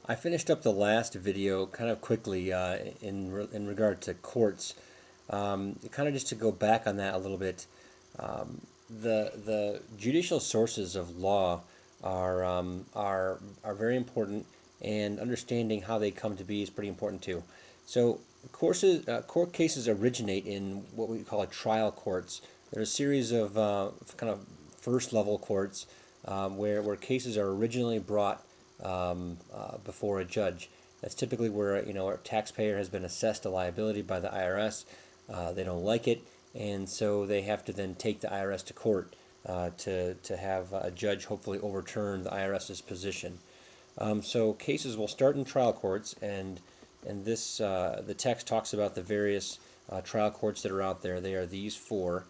I finished up the last video kind of quickly in regard to courts. Kind of just to go back on that a little bit. The judicial sources of law are very important, and understanding how they come to be is pretty important too. So court cases originate in what we call a trial courts. They're a series of kind of first level courts where cases are originally brought before a judge. That's typically where a taxpayer has been assessed a liability by the IRS. They don't like it, and so they have to then take the IRS to court to have a judge hopefully overturn the IRS's position. So cases will start in trial courts, and this the text talks about the various trial courts that are out there. They are these four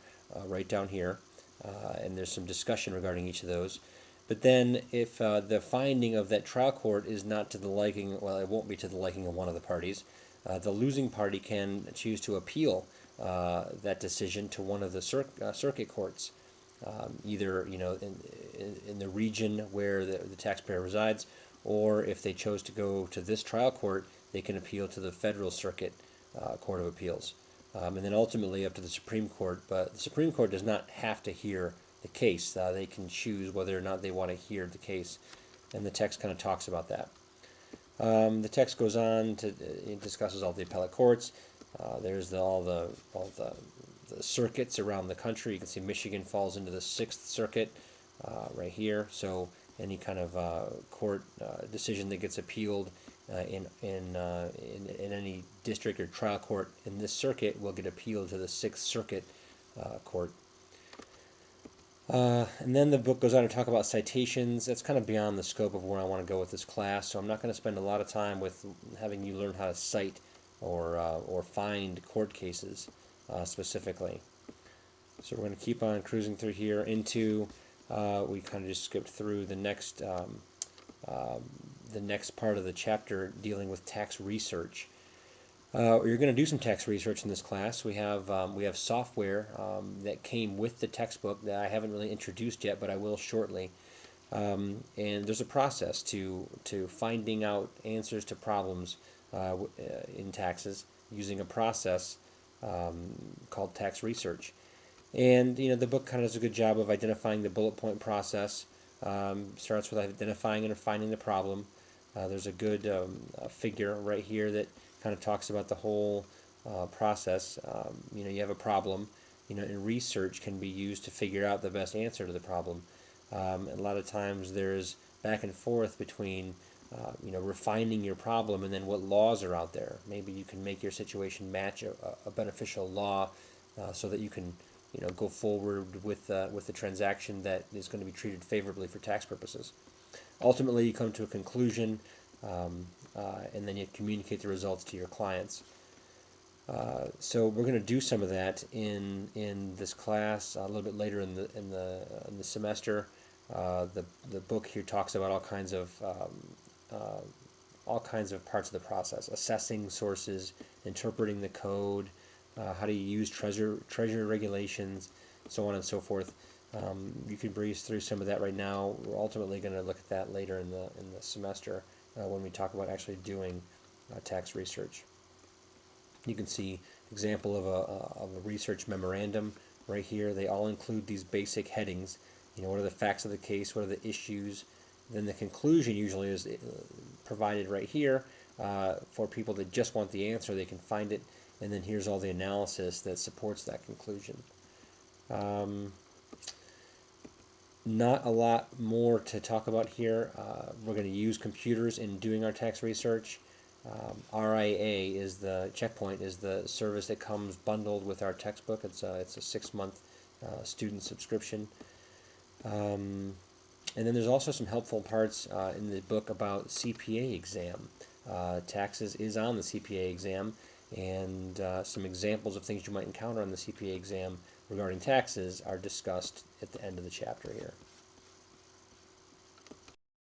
right down here, and there's some discussion regarding each of those. But then, if the finding of that trial court is not to the liking, well, it won't be to the liking of one of the parties, the losing party can choose to appeal that decision to one of the circuit courts, either in the region where the taxpayer resides, or if they chose to go to this trial court, they can appeal to the Federal Circuit Court of Appeals, and then ultimately up to the Supreme Court. But the Supreme Court does not have to hear the case. They can choose whether or not they want to hear the case, and the text kind of talks about that. The text goes on to it discusses all the appellate courts. There's all the circuits around the country. You can see Michigan falls into the Sixth Circuit right here. So any kind of court decision that gets appealed in any district or trial court in this circuit will get appealed to the Sixth Circuit Court. And then the book goes on to talk about citations. That's kind of beyond the scope of where I want to go with this class, so I'm not going to spend a lot of time with having you learn how to cite or find court cases specifically. So we're going to keep on cruising through here into, we kind of just skipped through the next part of the chapter dealing with tax research. You're going to do some tax research in this class. We have software that came with the textbook that I haven't really introduced yet, but I will shortly. And there's a process to finding out answers to problems in taxes using a process called tax research. And the book kind of does a good job of identifying the bullet point process. Starts with identifying and finding the problem. There's a good figure right here that kind of talks about the whole process. You have a problem, and research can be used to figure out the best answer to the problem. A lot of times there's back and forth between refining your problem and then what laws are out there. Maybe you can make your situation match a beneficial law so that you can go forward with the transaction that is going to be treated favorably for tax purposes. Ultimately, you come to a conclusion, and then you communicate the results to your clients. So we're going to do some of that in this class a little bit later in the semester. The book here talks about all kinds of parts of the process: assessing sources, interpreting the code, how to use treasury regulations, so on and so forth. You can breeze through some of that right now. We're ultimately going to look at that later in the semester when we talk about actually doing tax research. You can see example of a research memorandum right here. They all include these basic headings. What are the facts of the case? What are the issues? Then the conclusion usually is provided right here for people that just want the answer. They can find it, and then here's all the analysis that supports that conclusion. Not a lot more to talk about here. We're going to use computers in doing our tax research. RIA is the Checkpoint is the service that comes bundled with our textbook. It's a 6-month student subscription. And then there's also some helpful parts in the book about CPA exam. Taxes is on the CPA exam, and some examples of things you might encounter on the CPA exam regarding taxes are discussed at the end of the chapter here.